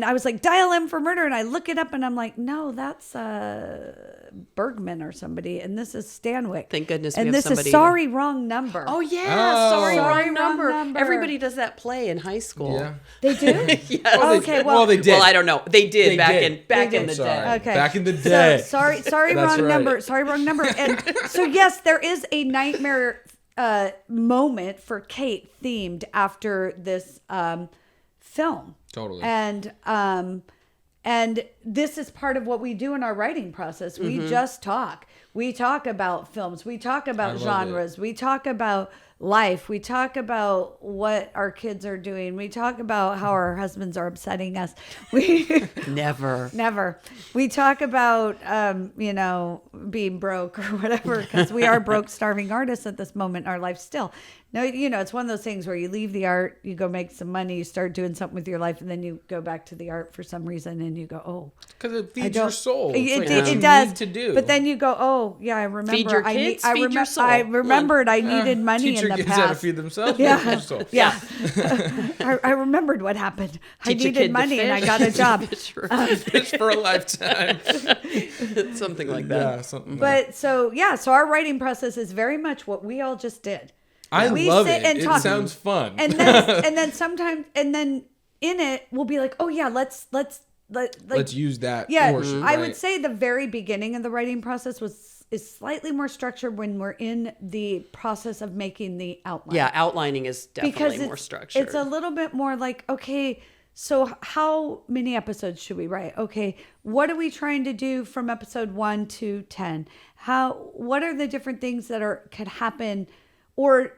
I was like, Dial M for Murder. And I look it up and I'm like, no, that's Bergman or somebody. And this is Stanwyck. Thank goodness we and have this somebody. is Sorry, Wrong Number. Oh, yeah. Sorry, wrong number. Number. Everybody does that play in high school. Yeah. They do? Yes. Okay, well, they did. Well, I don't know. They did back They in the Sorry. day. Okay. Back in the day. So, sorry, That's wrong right. number. Sorry, wrong number. And so, yes, there is a nightmare moment for Kate themed after this film. Totally. And this is part of what we do in our writing process. We just talk. We talk about films. We talk about genres. We talk about life. We talk about what our kids are doing. We talk about how our husbands are upsetting us. We never. We talk about, being broke or whatever, because we are broke, starving artists at this moment in our life still. No, it's one of those things where you leave the art, you go make some money, you start doing something with your life, and then you go back to the art for some reason, and you go, oh. Because it feeds your soul. It does. Need to do. But then you go, oh, yeah, I remember. Feed your kids, feed your soul. I remembered I needed money in the past. Teach your kids how to feed themselves. Yeah. I remembered what happened. I needed money and I got a job. Fish for a lifetime. Something like that. Yeah, something so our writing process is very much what we all just did. I love it. And it sounds fun. And then sometimes, and then in it, we'll be like, oh yeah, let's use that. Yeah, portion, I would say the very beginning of the writing process is slightly more structured when we're in the process of making the outline. Yeah, outlining is definitely more structured. It's a little bit more like, okay, so how many episodes should we write? Okay, what are we trying to do from episode 1 to 10? What are the different things that could happen, or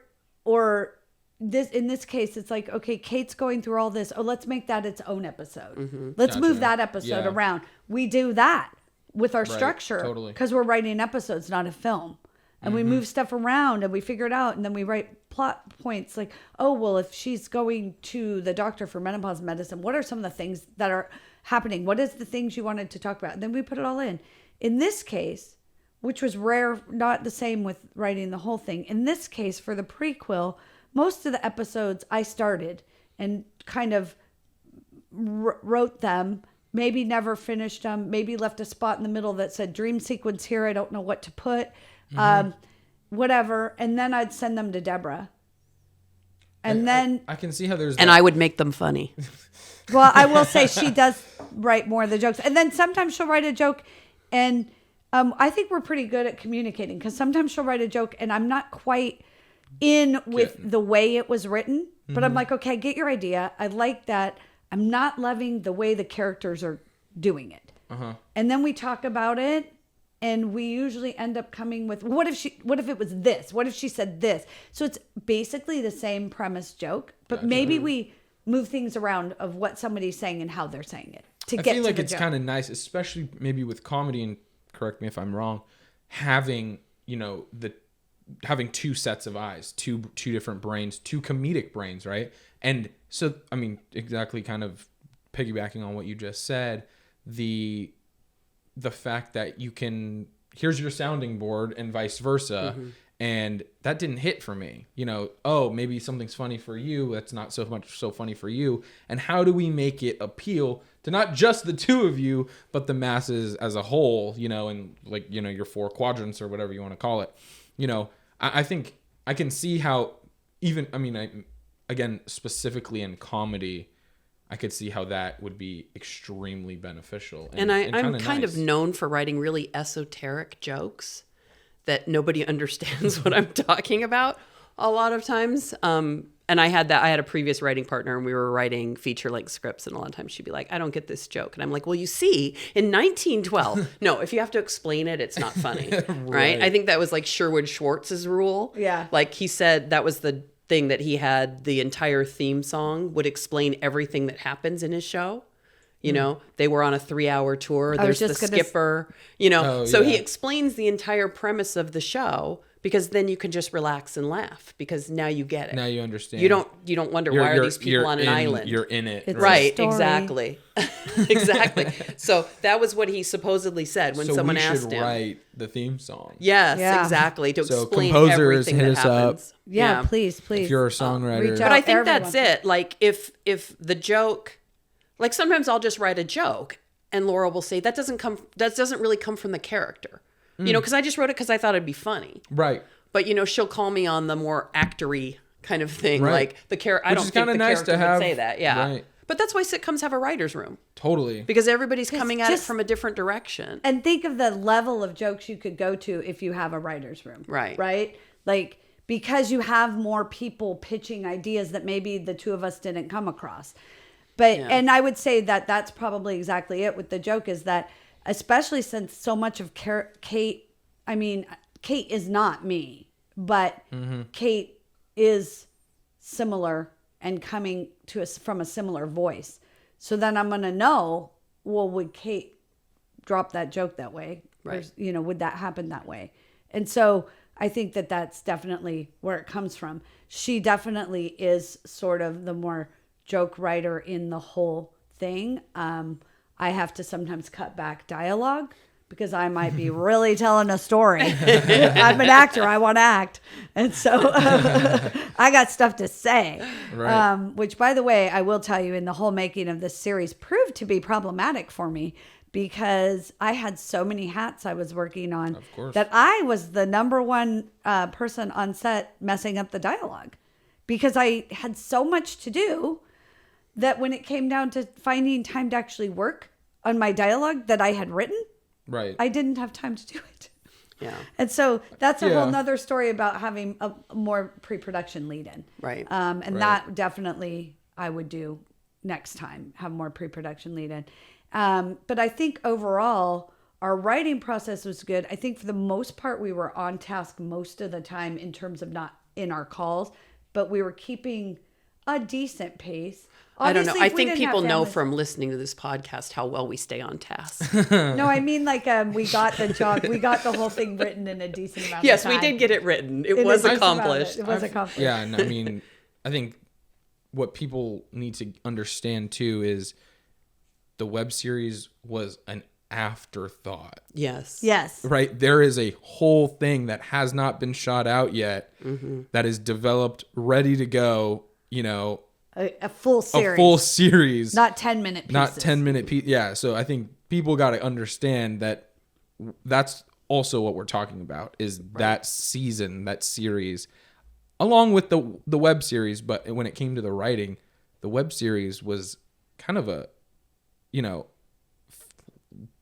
this, in this case, it's like, okay, Kate's going through all this. Oh, let's make that its own episode. Let's move that episode around. We do that with our structure because we're writing episodes, not a film. And we move stuff around and we figure it out. And then we write plot points like, oh, well, if she's going to the doctor for menopause medicine, what are some of the things that are happening? What is the things you wanted to talk about? And then we put it all in. In this case, which was rare, not the same with writing the whole thing. In this case, for the prequel, most of the episodes I started and kind of wrote them, maybe never finished them, maybe left a spot in the middle that said dream sequence here. I don't know what to put, whatever. And then I'd send them to Debra. And then I can see how there's and I would make them funny. Well, I will say she does write more of the jokes. And then sometimes she'll write a joke and I think we're pretty good at communicating because sometimes she'll write a joke and I'm not quite in with the way it was written, but I'm like, okay, I get your idea. I like that. I'm not loving the way the characters are doing it. And then we talk about it and we usually end up coming with, what if it was this? What if she said this? So it's basically the same premise joke, but maybe we move things around of what somebody's saying and how they're saying it to get to the joke. I feel like it's kind of nice, especially maybe with comedy, and correct me if I'm wrong, having, having two sets of eyes, two different brains, two comedic brains, right? And so, I mean, exactly kind of piggybacking on what you just said, the fact that you can, here's your sounding board and vice versa. And that didn't hit for me, oh, maybe something's funny for you. That's not so much so funny for you. And how do we make it appeal to not just the two of you, but the masses as a whole, and like, your 4 quadrants or whatever you want to call it. I think I can see how again, specifically in comedy, I could see how that would be extremely beneficial. And I'm kind of known for writing really esoteric jokes that nobody understands what I'm talking about a lot of times. And I had a previous writing partner and we were writing feature-length scripts, and a lot of times she'd be like, I don't get this joke. And I'm like, well, you see, in 1912, no, if you have to explain it, it's not funny, right? I think that was like Sherwood Schwartz's rule. Yeah. Like he said that was the thing that he had, the entire theme song would explain everything that happens in his show. They were on a 3-hour tour. There's the skipper, so he explains the entire premise of the show because then you can just relax and laugh because now you get it. Now you understand. You don't wonder why are these people on an island? You're in it. It's right. Exactly. Exactly. So that was what he supposedly said when someone asked him. So we should write the theme song. Yes, exactly. To explain composers, everything hit that us happens. up. Yeah, please. If you're a songwriter. But I think that's it. Like if the joke, like sometimes I'll just write a joke and Laura will say that doesn't really come from the character. Because I just wrote it because I thought it'd be funny. Right. But, she'll call me on the more actory kind of thing. Right. Like the character, I don't think the nice character would say that. Yeah. Right. But that's why sitcoms have a writer's room. Totally. Because everybody's coming at it from a different direction. And think of the level of jokes you could go to if you have a writer's room. Right. Right? Like, because you have more people pitching ideas that maybe the two of us didn't come across. But, and I would say that that's probably exactly it with the joke, is that especially since so much of Kate, I mean, Kate is not me, but Kate is similar and coming to us from a similar voice. So then I'm going to know, well, would Kate drop that joke that way? Right. Or, you know, would that happen that way? And so I think that that's definitely where it comes from. She definitely is sort of the more joke writer in the whole thing. I have to sometimes cut back dialogue because I might be really telling a story. I'm an actor. I want to act. And so I got stuff to say, Right. which, by the way, I will tell you, in the whole making of this series proved to be problematic for me because I had so many hats I was working on that I was the number one person on set messing up the dialogue because I had so much to do that when it came down to finding time to actually work on my dialogue that I had written, Right. I didn't have time to do it. Yeah. And so that's a whole nother story about having a more pre-production lead in. Right. And that definitely I would do next time, have more pre-production lead in. But I think overall our writing process was good. I think for the most part, we were on task most of the time in terms of not in our calls, but we were keeping a decent pace. Obviously, I don't know. I if we think didn't people have know families- from listening to this podcast how well we stay on task. No, I mean like we got the job, we got the whole thing written in a decent amount Yes, of time. we did get it written. It In a was decent amount of accomplished. It was accomplished. Yeah, and I mean, I think what people need to understand too is the web series was an afterthought. Yes. Yes. Right? There is a whole thing that has not been shot out yet that is developed, ready to go, you know, A full series. a full series. Not 10-minute pieces. Not 10-minute piece. Yeah, so I think people got to understand that that's also what we're talking about is that season, that series, along with the web series. But when it came to the writing, the web series was kind of a, you know,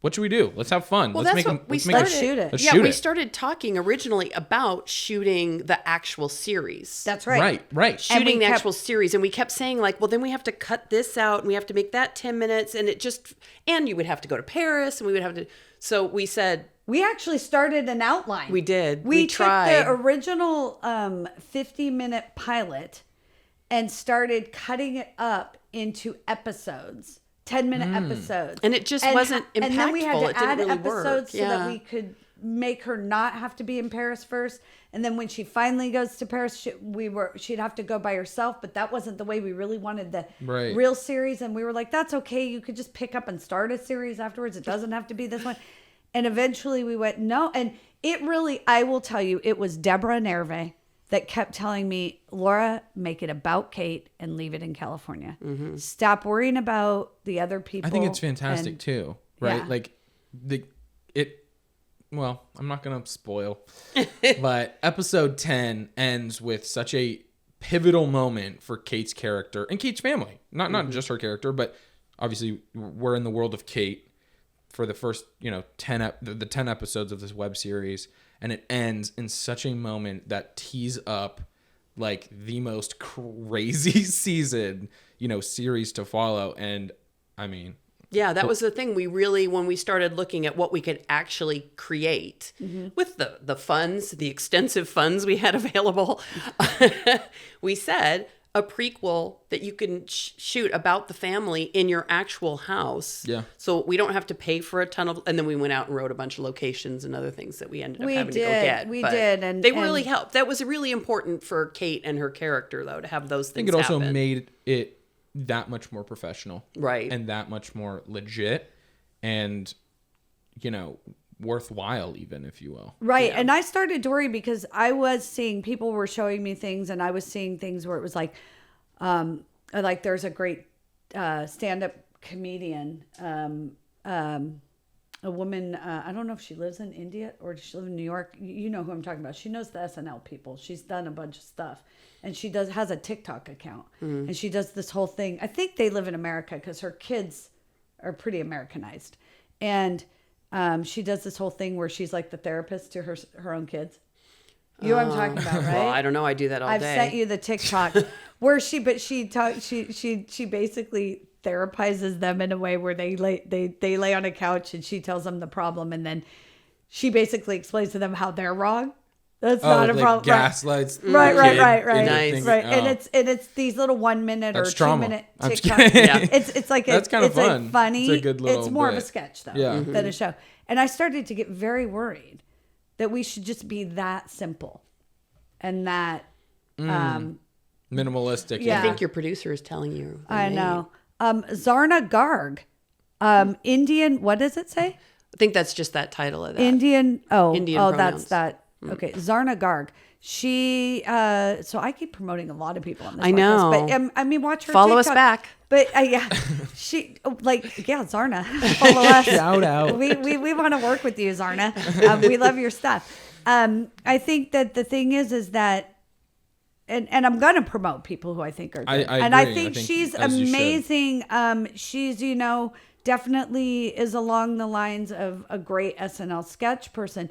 what should we do? Let's have fun. Well, let's that's make what we let's make started. Let's shoot it. Let's Yeah, shoot we it. started talking originally about shooting the actual series. That's right. Right. Shooting the kept- actual series. And we kept saying like, well, then we have to cut this out and we have to make that 10 minutes. And it just, and you would have to go to Paris and we would have to, so we said, We actually started an outline. we did. We tried. took the original 50-minute pilot and started cutting it up into episodes, 10-minute episodes. And it just wasn't And then we had impactful. to It didn't add really episodes work. so Yeah. that we could make her not have to be in Paris first. And then when she finally goes to Paris, she'd have to go by herself. But that wasn't the way we really wanted the Right. real series. And we were like, that's okay. You could just pick up and start a series afterwards. It doesn't have to be this one. And eventually we went, no. And it really, I will tell you, it was Debra and Hervé that kept telling me, Laura, make it about Kate and leave it in California. Stop worrying about the other people. I think it's fantastic And- too, right? yeah. Like well, I'm not going to spoil, but episode 10 ends with such a pivotal moment for Kate's character and Kate's family. Not just her character, but obviously we're in the world of Kate for the first, 10 episodes of this web series, and it ends in such a moment that tees up like the most crazy season, series to follow. And I mean, Yeah, that was the thing. We really, when we started looking at what we could actually create with the funds, the extensive funds we had available, we said a prequel that you can shoot about the family in your actual house. Yeah. So we don't have to pay for a ton of, and then we went out and wrote a bunch of locations and other things that we ended up having to go get. We But did. And they really helped. That was really important for Kate and her character, though, to have those I things think it also happen. made it that much more professional. Right. And that much more legit and, worthwhile even, if you will. Right. Yeah. And I started to worry because I was seeing people were showing me things and I was seeing things where it was like there's a great stand-up comedian, a woman, I don't know if she lives in India or does she live in New York. You know who I'm talking about. She knows the SNL people. She's done a bunch of stuff. And she has a TikTok account. And she does this whole thing. I think they live in America because her kids are pretty Americanized. And she does this whole thing where she's like the therapist to her own kids. You know what I'm talking about, right? Well, I don't know. I do that all I've day. sent you the TikTok where she basically therapizes them in a way where they lay on a couch and she tells them the problem, and then she basically explains to them how they're wrong. That's not a problem. Gaslights. Right. Nice. Right. And it's these little 1 minute or 2 minute TikTok. Yeah. It's like that's kind of fun. Like funny. It's a good little It's more bit. of a sketch though than a show. And I started to get very worried that we should just be that simple and that minimalistic. Yeah. I think your producer is telling you. I know. Zarna Garg, Indian. What does it say? I think that's just that title of that. Indian. Indian Oh, pronouns. that's that. Okay, Zarna Garg. She. So I keep promoting a lot of people on this. I know. Podcast, but I mean, watch her. Follow us TikTok. back. But yeah, she Zarna. Follow us. Shout out. We want to work with you, Zarna. We love your stuff. I think that the thing is that, and I'm gonna promote people who I think are good. I and I agree. think she's amazing. She's definitely is along the lines of a great SNL sketch person.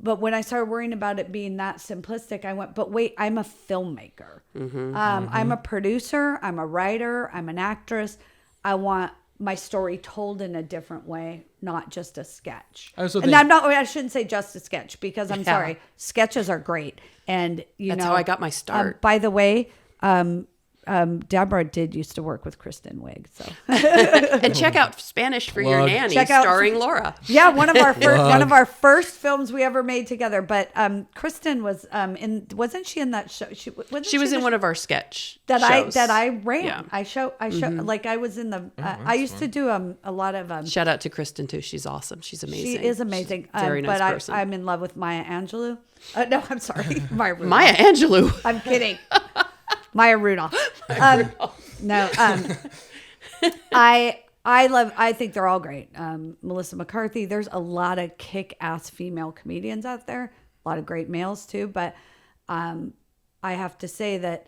But when I started worrying about it being that simplistic, I went, but wait, I'm a filmmaker. I'm a producer. I'm a writer. I'm an actress. I want my story told in a different way, not just a sketch. I shouldn't say just a sketch because I'm sorry. Sketches are great. And that's how I got my start. By the way, Deborah did used to work with Kristen Wiig, so and check out Spanish for Your Nanny, starring Laura. Yeah, one of our first films we ever made together. But Kristen was wasn't she in that show? She was in one of our sketch shows that I ran. Yeah. I show like I was in the. I used to do a lot of. Shout out to Kristen too. She's awesome. She's amazing. She is amazing. She's a very nice person. I'm in love with Maya Angelou. No, I'm sorry, Maya Angelou. I'm kidding. Maya Rudolph. No. I think they're all great. Melissa McCarthy. There's a lot of kick-ass female comedians out there. A lot of great males too. But I have to say that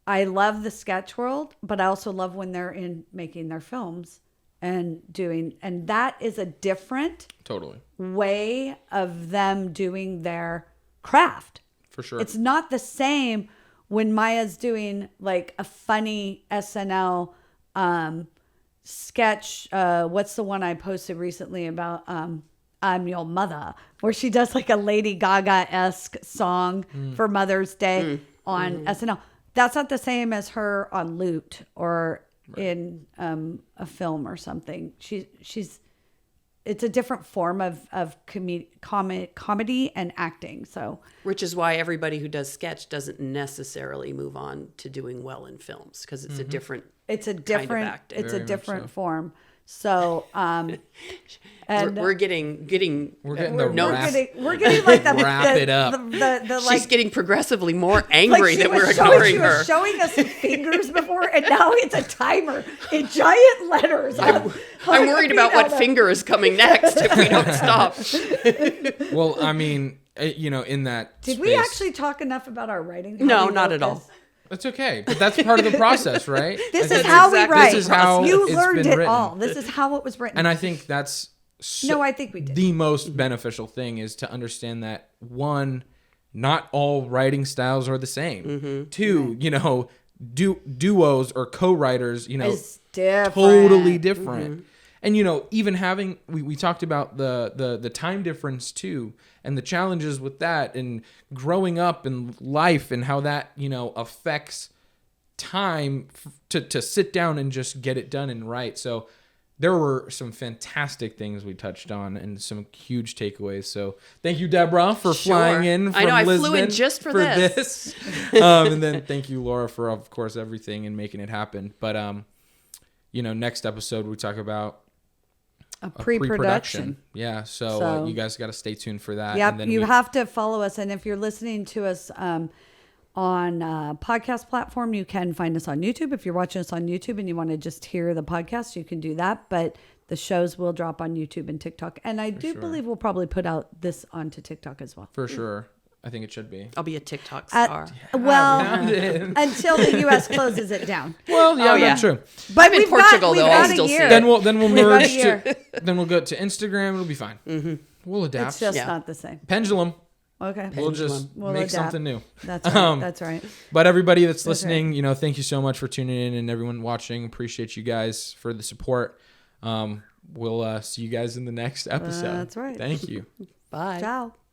I love the sketch world, but I also love when they're in making their films and that is a different way of them doing their craft. For sure. It's not the same when Maya's doing like a funny SNL sketch. What's the one I posted recently about I'm Your Mother, where she does like a Lady Gaga-esque song for Mother's Day on SNL. That's not the same as her on Loot or in a film or something. It's a different form of comedy and acting. So, which is why everybody who does sketch doesn't necessarily move on to doing well in films because it's a different form. So, and we're getting like the wrap it up. She's getting progressively more angry that we're ignoring her. She was showing us fingers before, and now it's a timer in giant letters. I'm worried about what finger is coming next if we don't stop. Well, I mean, in that Did we actually talk enough about our writing? No, not at all. That's okay, but that's part of the process, right? This is how we write. This is how you it's learned been it written. all. This is how it was written. And I think that's I think we did. The most beneficial thing is to understand that one, not all writing styles are the same. Two, duos or co-writers, is different. totally different. And even having we talked about the time difference too, and the challenges with that, and growing up in life, and how that affects time to sit down and just get it done and write. So there were some fantastic things we touched on and some huge takeaways. So thank you, Deborah, for flying in from I Lisbon flew in just for this. And then thank you, Laura, for of course everything and making it happen. But next episode we talk about a pre-production. Yeah, so you guys got to stay tuned for that. Yep, and then you have to follow us. And if you're listening to us on a podcast platform, you can find us on YouTube. If you're watching us on YouTube and you want to just hear the podcast, you can do that. But the shows will drop on YouTube and TikTok. And I believe we'll probably put out this onto TikTok as well. For sure. I think it should be. I'll be a TikTok star. Until the U.S. closes it down. Well, that's true. But in Portugal, though, I'll still see it. Then we'll merge then we'll go to Instagram. It'll be fine. We'll adapt. It's just not the same. Pendulum. Okay. We'll just We'll make adapt. something new. That's right. That's right. But everybody that's listening, you know, thank you so much for tuning in, and everyone watching. Appreciate you guys for the support. We'll see you guys in the next episode. That's right. Thank you. Bye. Ciao.